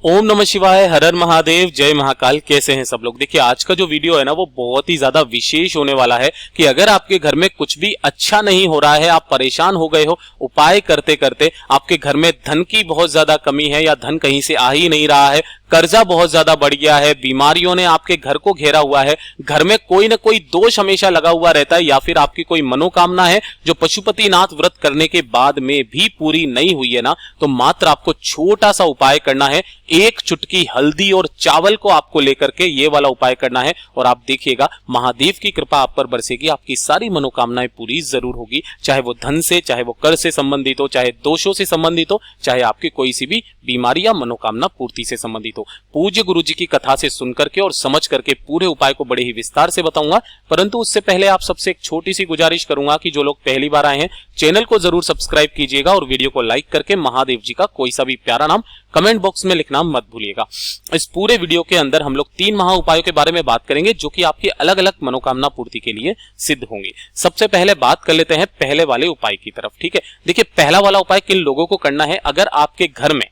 ओम नमः शिवाय, हर हर महादेव, जय महाकाल। कैसे हैं सब लोग। देखिए आज का जो वीडियो है ना वो बहुत ही ज्यादा विशेष होने वाला है कि अगर आपके घर में कुछ भी अच्छा नहीं हो रहा है, आप परेशान हो गए हो, उपाय करते करते आपके घर में धन की बहुत ज्यादा कमी है या धन कहीं से आ ही नहीं रहा है, कर्जा बहुत ज्यादा बढ़ गया है, बीमारियों ने आपके घर को घेरा हुआ है, घर में कोई ना कोई दोष हमेशा लगा हुआ रहता है, या फिर आपकी कोई मनोकामना है जो पशुपतिनाथ व्रत करने के बाद में भी पूरी नहीं हुई है ना, तो मात्र आपको छोटा सा उपाय करना है। एक चुटकी हल्दी और चावल को आपको लेकर के ये वाला उपाय करना है और आप देखिएगा महादेव की कृपा आप पर बरसेगी, आपकी सारी मनोकामनाएं पूरी जरूर होगी, चाहे वो धन से, चाहे वो कर से संबंधित हो, चाहे दोषों से संबंधित हो, चाहे आपकी कोई सी भी बीमारी या मनोकामना पूर्ति से संबंधित हो। पूज्य गुरु जी की कथा से सुन करके और समझ करके पूरे उपाय को बड़े ही विस्तार से बताऊंगा, परंतु उससे पहले आप सबसे एक छोटी सी गुजारिश करूंगा कि जो लोग पहली बार आए हैं चैनल को जरूर सब्सक्राइब कीजिएगा और वीडियो को लाइक करके महादेव जी का कोई सा भी प्यारा नाम कमेंट बॉक्स में लिखना मत भूलिएगा। इस पूरे वीडियो के अंदर हम लोग 3 महा उपायों के बारे में बात करेंगे जो कि आपकी अलग अलग मनोकामना पूर्ति के लिए सिद्ध होंगे। सबसे पहले बात कर लेते हैं पहले वाले उपाय की तरफ। ठीक है, देखिए पहला वाला उपाय किन लोगों को करना है, अगर आपके घर में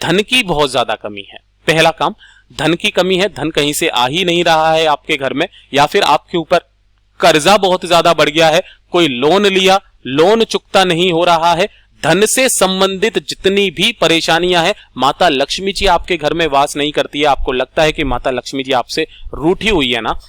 धन की बहुत ज्यादा कमी है। पहला काम, धन की कमी है, धन कहीं से आ ही नहीं रहा है आपके घर में, या फिर आपके ऊपर कर्जा बहुत ज्यादा बढ़ गया है, कोई लोन लिया, लोन चुकता नहीं हो रहा है, धन से संबंधित जितनी भी परेशानियां हैं, माता लक्ष्मी जी आपके घर में वास नहीं करती है, आपको लगता है कि माता लक्ष्मी जी आपसे रूठी हुई है ना,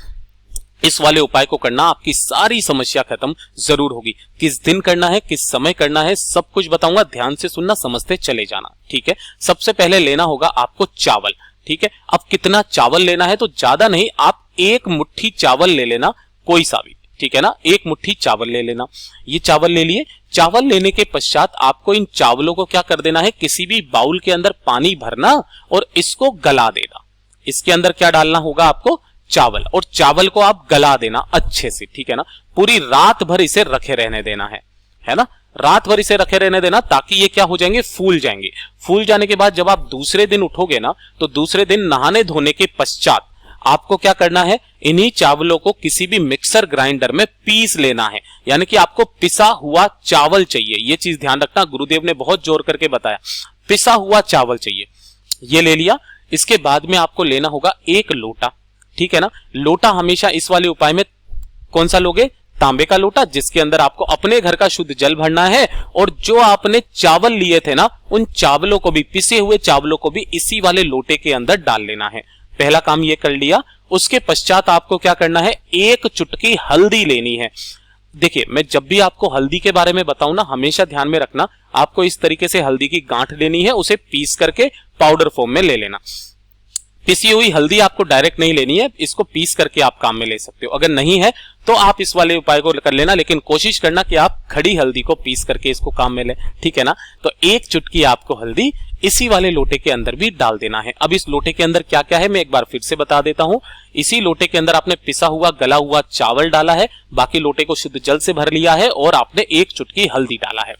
इस वाले उपाय को करना, आपकी सारी समस्या खत्म जरूर होगी। किस दिन करना है, किस समय करना है, सब कुछ बताऊंगा, ध्यान से सुनना, समझते चले जाना। ठीक है, सबसे पहले लेना होगा आपको चावल। ठीक है, अब कितना चावल लेना है, तो ज्यादा नहीं, आप 1 मुट्ठी चावल ले लेना, कोई सा भी। ठीक है ना, 1 मुट्ठी चावल ले लेना। ये चावल ले लिए। चावल लेने के पश्चात आपको इन चावलों को क्या कर देना है, किसी भी बाउल के अंदर पानी भरना और इसको गला देना। इसके अंदर क्या डालना होगा आपको, चावल, और चावल को आप गला देना अच्छे से। ठीक है ना, पूरी रात भर इसे रखे रहने देना है ना, रात भर इसे रखे रहने देना ताकि ये क्या हो जाएंगे, फूल जाएंगे। फूल जाने के बाद जब आप दूसरे दिन उठोगे ना, तो दूसरे दिन नहाने धोने के पश्चात आपको क्या करना है, इन्हीं चावलों को किसी भी मिक्सर ग्राइंडर में पीस लेना है, यानी कि आपको पिसा हुआ चावल चाहिए। ये चीज ध्यान रखना, गुरुदेव ने बहुत जोर करके बताया, पिसा हुआ चावल चाहिए। ये ले लिया। इसके बाद में आपको लेना होगा 1 लोटा। ठीक है ना, लोटा हमेशा इस वाले उपाय में कौन सा लोगे, तांबे का लोटा, जिसके अंदर आपको अपने घर का शुद्ध जल भरना है, और जो आपने चावल लिए थे ना, उन चावलों को भी, पिसे हुए चावलों को भी इसी वाले लोटे के अंदर डाल लेना है। पहला काम ये कर लिया। उसके पश्चात आपको क्या करना है, 1 चुटकी हल्दी लेनी है। देखिए मैं जब भी आपको हल्दी के बारे में बताऊं ना, हमेशा ध्यान में रखना, आपको इस तरीके से हल्दी की गांठ लेनी है, उसे पीस करके पाउडर फॉर्म में ले लेना। पिसी हुई हल्दी आपको डायरेक्ट नहीं लेनी है, इसको पीस करके आप काम में ले सकते हो। अगर नहीं है तो आप इस वाले उपाय को कर लेना, लेकिन कोशिश करना कि आप खड़ी हल्दी को पीस करके इसको काम में लें। ठीक है ना, तो 1 चुटकी आपको हल्दी इसी वाले लोटे के अंदर भी डाल देना है। अब इस लोटे के अंदर क्या क्या है मैं एक बार फिर से बता देता हूं। इसी लोटे के अंदर आपने पिसा हुआ गला हुआ चावल डाला है, बाकी लोटे को शुद्ध जल से भर लिया है, और आपने 1 चुटकी हल्दी डाला है।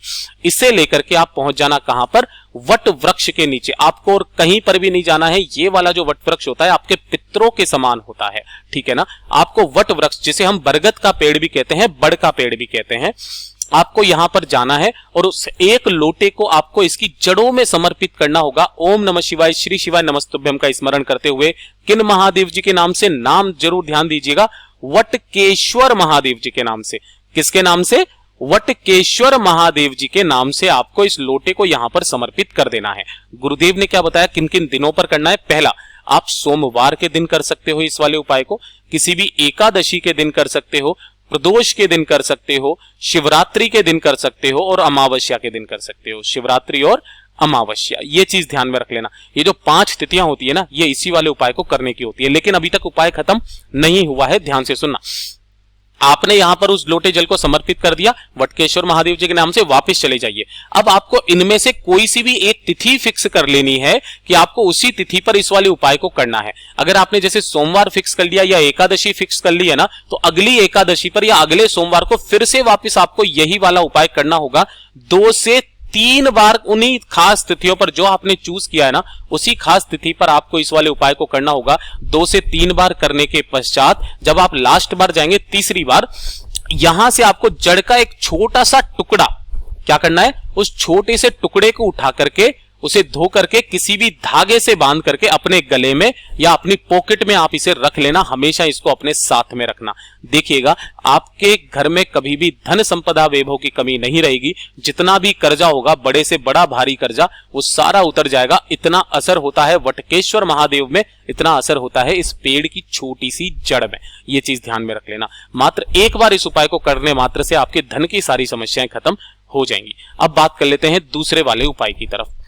इसे लेकर के आप पहुंच जाना कहां पर, वट वृक्ष के नीचे। आपको और कहीं पर भी नहीं जाना है, ये वाला जो वट वृक्ष होता है आपके पितरों के समान होता है। ठीक है ना, आपको वट वृक्ष, जिसे हम बरगद का पेड़ भी कहते हैं, बड़ का पेड़ भी कहते हैं, आपको यहां पर जाना है और उस 1 लोटे को आपको इसकी जड़ों में समर्पित करना होगा। ओम नमः शिवाय, श्री शिवाय नमस्तुभ्यम का स्मरण करते हुए किन महादेव जी के नाम से, नाम जरूर ध्यान दीजिएगा, वटकेश्वर महादेव जी के नाम से। किसके नाम से, वटकेश्वर महादेव जी के नाम से आपको इस लोटे को यहां पर समर्पित कर देना है। गुरुदेव ने क्या बताया, किन किन दिनों पर करना है। पहला, आप सोमवार के दिन कर सकते हो इस वाले उपाय को, किसी भी एकादशी के दिन कर सकते हो, प्रदोष के दिन कर सकते हो, शिवरात्रि के दिन कर सकते हो, और अमावस्या के दिन कर सकते हो। शिवरात्रि और अमावस्या, ये चीज ध्यान में रख लेना। ये जो 5 तिथियां होती है ना, ये इसी वाले उपाय को करने की होती है, लेकिन अभी तक उपाय खत्म नहीं हुआ है, ध्यान से सुनना। आपने यहां पर उस लोटे जल को समर्पित कर दिया, वटकेश्वर महादेव जी के नाम से वापस चले जाइए। अब आपको इनमें से कोई सी भी एक तिथि फिक्स कर लेनी है कि आपको उसी तिथि पर इस वाले उपाय को करना है। अगर आपने जैसे सोमवार फिक्स कर लिया या एकादशी फिक्स कर लिया ना, तो अगली एकादशी पर या अगले सोमवार को फिर से वापस आपको यही वाला उपाय करना होगा। 2 से 3 बार उन्हीं खास तिथियों पर जो आपने चूज किया है ना, उसी खास तिथि पर आपको इस वाले उपाय को करना होगा। 2 से 3 बार करने के पश्चात जब आप लास्ट बार जाएंगे, तीसरी बार, यहां से आपको जड़ का एक छोटा सा टुकड़ा क्या करना है, उस छोटे से टुकड़े को उठा करके उसे धो करके किसी भी धागे से बांध करके अपने गले में या अपनी पॉकेट में आप इसे रख लेना, हमेशा इसको अपने साथ में रखना। देखिएगा आपके घर में कभी भी धन संपदा वैभव की कमी नहीं रहेगी। जितना भी कर्जा होगा, बड़े से बड़ा भारी कर्जा, वो सारा उतर जाएगा। इतना असर होता है वटकेश्वर महादेव में, इतना असर होता है इस पेड़ की छोटी सी जड़ में। ये चीज ध्यान में रख लेना। मात्र एक बार इस उपाय को करने मात्र से आपके धन की सारी समस्याएं खत्म हो जाएंगी। अब बात कर लेते हैं दूसरे वाले उपाय की तरफ।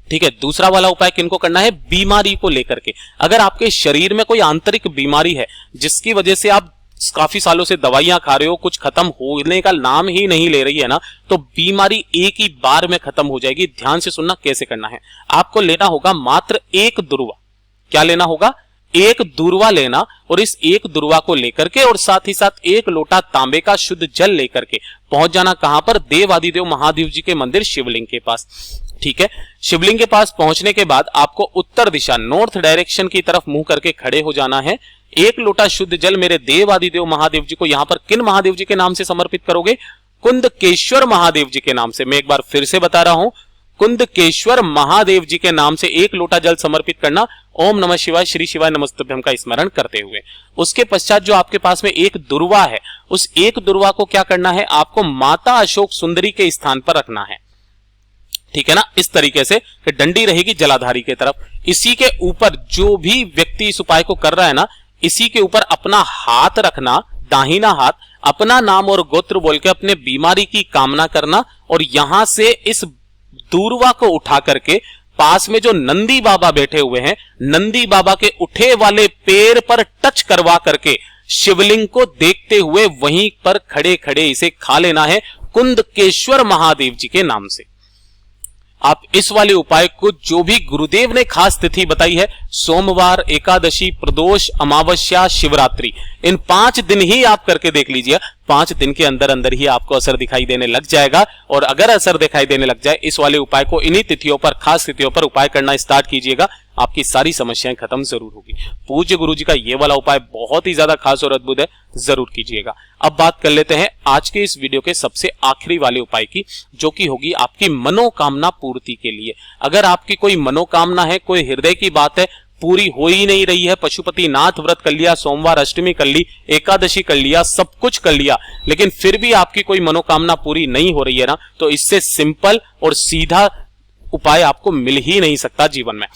ठीक है, दूसरा वाला उपाय किनको करना है? बीमारी को लेकर के। अगर आपके शरीर में कोई आंतरिक बीमारी है जिसकी वजह से आप काफी सालों से दवाइयां खा रहे हो, कुछ खत्म होने का नाम ही नहीं ले रही है ना, तो बीमारी एक ही बार में खत्म हो जाएगी। ध्यान से सुनना कैसे करना है। आपको लेना होगा मात्र एक दुर्वा। क्या लेना होगा? एक दुर्वा लेना, और इस एक दुर्वा को लेकर के और साथ ही साथ एक लोटा तांबे का शुद्ध जल लेकर के पहुंच जाना कहां पर? देवादिदेव महादेव जी के मंदिर शिवलिंग के पास। ठीक है, शिवलिंग के पास पहुंचने के बाद आपको उत्तर दिशा, नॉर्थ डायरेक्शन की तरफ मुंह करके खड़े हो जाना है। एक लोटा शुद्ध जल मेरे देवादिदेव महादेव जी को, यहां पर किन महादेव जी के नाम से समर्पित करोगे? कुंदकेश्वर महादेव जी के नाम से। मैं एक बार फिर से बता रहा हूं, कुंदकेश्वर महादेव जी के नाम से एक लोटा जल समर्पित करना, ओम नमः शिवाय, श्री शिवाय नमस्तुभ्यम का स्मरण करते हुए। उसके पश्चात जो आपके पास में एक दुर्वा है, उस एक दुर्वा को क्या करना है? आपको माता अशोक सुंदरी के स्थान पर रखना है। ठीक है ना, इस तरीके से कि डंडी रहेगी जलाधारी के तरफ। इसी के ऊपर जो भी व्यक्ति इस उपाय को कर रहा है ना, इसी के ऊपर अपना हाथ रखना, दाहिना हाथ, अपना नाम और गोत्र बोल के अपने बीमारी की कामना करना, और यहां से इस दूरवा को उठा करके पास में जो नंदी बाबा बैठे हुए हैं, नंदी बाबा के उठे वाले पैर पर टच करवा करके शिवलिंग को देखते हुए वहीं पर खड़े खड़े इसे खा लेना है, कुंदकेश्वर महादेव जी के नाम से। आप इस वाले उपाय को जो भी गुरुदेव ने खास तिथि बताई है, सोमवार, एकादशी, प्रदोष, अमावस्या, शिवरात्रि, इन 5 दिन ही आप करके देख लीजिए। 5 दिन के अंदर अंदर ही आपको असर दिखाई देने लग जाएगा। और अगर असर दिखाई देने लग जाए, इस वाले उपाय को इन्हीं तिथियों पर, खास तिथियों पर उपाय करना स्टार्ट कीजिएगा, आपकी सारी समस्याएं खत्म जरूर होगी। पूज्य गुरु जी का ये वाला उपाय बहुत ही ज्यादा खास और अद्भुत है, जरूर कीजिएगा। अब बात कर लेते हैं आज के इस वीडियो के सबसे आखिरी वाले उपाय की, जो कि होगी आपकी मनोकामना पूर्ति के लिए। अगर आपकी कोई मनोकामना है, कोई हृदय की बात है, पूरी हो ही नहीं रही है, पशुपति नाथ व्रत कर लिया, सोमवार अष्टमी कर ली, एकादशी कर लिया, सब कुछ कर लिया, लेकिन फिर भी आपकी कोई मनोकामना पूरी नहीं हो रही है ना, तो इससे सिंपल और सीधा उपाय आपको मिल ही नहीं सकता जीवन में।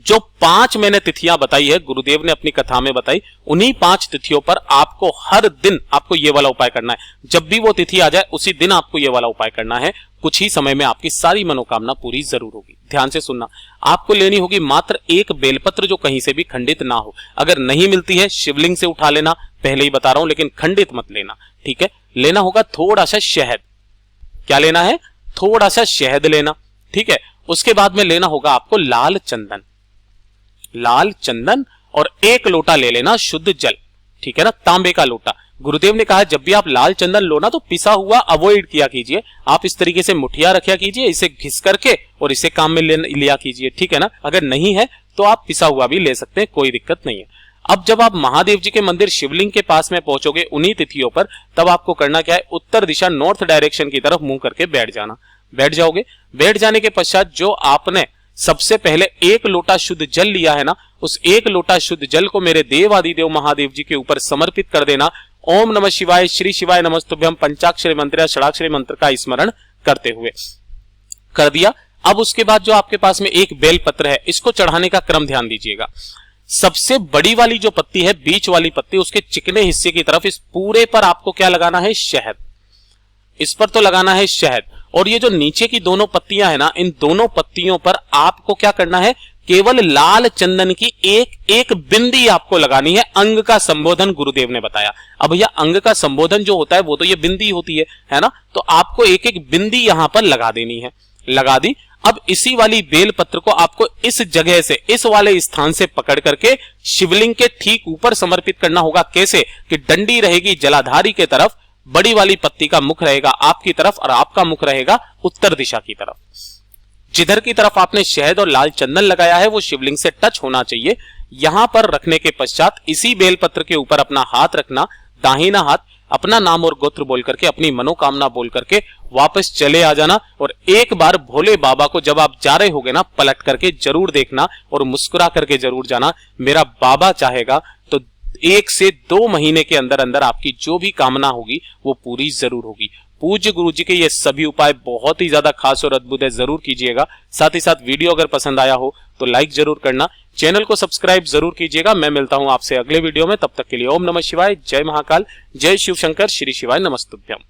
जो 5 मैंने तिथियां बताई है, गुरुदेव ने अपनी कथा में बताई, उन्हीं 5 तिथियों पर आपको हर दिन आपको ये वाला उपाय करना है। जब भी वो तिथि आ जाए उसी दिन आपको ये वाला उपाय करना है। कुछ ही समय में आपकी सारी मनोकामना पूरी जरूर होगी। ध्यान से सुनना, आपको लेनी होगी मात्र एक बेलपत्र जो कहीं से भी खंडित ना हो। अगर नहीं मिलती है शिवलिंग से उठा लेना, पहले ही बता रहा हूं, लेकिन खंडित मत लेना। ठीक है, लेना होगा थोड़ा सा शहद। क्या लेना है? थोड़ा सा शहद लेना। ठीक है, उसके बाद में लेना होगा आपको लाल चंदन, लाल चंदन, और एक लोटा ले लेना शुद्ध जल। ठीक है ना, तांबे का लोटा। गुरुदेव ने कहा जब भी आप लाल चंदन लो ना, तो पिसा हुआ अवॉइड किया कीजिए। आप इस तरीके से मुठिया रखा कीजिए, इसे घिस करके और इसे काम में लिया कीजिए। ठीक है ना, अगर नहीं है तो आप पिसा हुआ भी ले सकते हैं, कोई दिक्कत नहीं है। अब जब आप महादेव जी के मंदिर शिवलिंग के पास में पहुंचोगे उन्हीं तिथियों पर, तब आपको करना क्या है? उत्तर दिशा, नॉर्थ डायरेक्शन की तरफ मुंह करके बैठ जाना। बैठ जाओगे। बैठ जाने के पश्चात जो आपने सबसे पहले एक लोटा शुद्ध जल लिया है ना, उस एक लोटा शुद्ध जल को मेरे देवादिदेव महादेव जी के ऊपर समर्पित कर देना। ओम नमः शिवाय, श्री शिवाय नमस्तुभ्यम पंचाक्षरी मंत्र या षडाक्षरी मंत्र का स्मरण करते हुए कर दिया। अब उसके बाद जो आपके पास में एक बेल पत्र है, इसको चढ़ाने का क्रम ध्यान दीजिएगा। सबसे बड़ी वाली जो पत्ती है, बीच वाली पत्ती, उसके चिकने हिस्से की तरफ इस पूरे पर आपको क्या लगाना है? शहद। इस पर तो लगाना है शहद। और ये जो नीचे की दोनों पत्तियां है ना, इन दोनों पत्तियों पर आपको क्या करना है? केवल लाल चंदन की एक एक बिंदी आपको लगानी है। अंग का संबोधन गुरुदेव ने बताया। अब भैया अंग का संबोधन जो होता है वो तो ये बिंदी होती है ना, तो आपको एक एक बिंदी यहां पर लगा देनी है। लगा दी। अब इसी वाली बेल पत्र को आपको इस जगह से, इस वाले स्थान से पकड़ करके शिवलिंग के ठीक ऊपर समर्पित करना होगा। कैसे? कि डंडी रहेगी जलाधारी के तरफ, बड़ी वाली पत्ती का मुख रहेगा आपकी तरफ और आपका मुख रहेगा उत्तर दिशा की तरफ। जिधर की तरफ आपने शहद और लाल चंदन लगाया है वो शिवलिंग से टच होना चाहिए। यहां पर रखने के पश्चात इसी बेलपत्र के ऊपर अपना हाथ रखना, दाहिना हाथ, अपना नाम और गोत्र बोल करके, अपनी मनोकामना बोल करके वापस चले आ जाना। और एक बार भोले बाबा को जब आप जा रहे होगे ना, पलट करके जरूर देखना और मुस्कुरा करके जरूर जाना। मेरा बाबा चाहेगा तो 1 से 2 महीने के अंदर अंदर आपकी जो भी कामना होगी वो पूरी जरूर होगी। पूज्य गुरु जी के ये सभी उपाय बहुत ही ज्यादा खास और अद्भुत है, जरूर कीजिएगा। साथ ही साथ वीडियो अगर पसंद आया हो तो लाइक जरूर करना, चैनल को सब्सक्राइब जरूर कीजिएगा। मैं मिलता हूं आपसे अगले वीडियो में, तब तक के लिए ओम नमः शिवाय, जय महाकाल, जय शिव शंकर, श्री शिवाय नमस्तुभ्यम।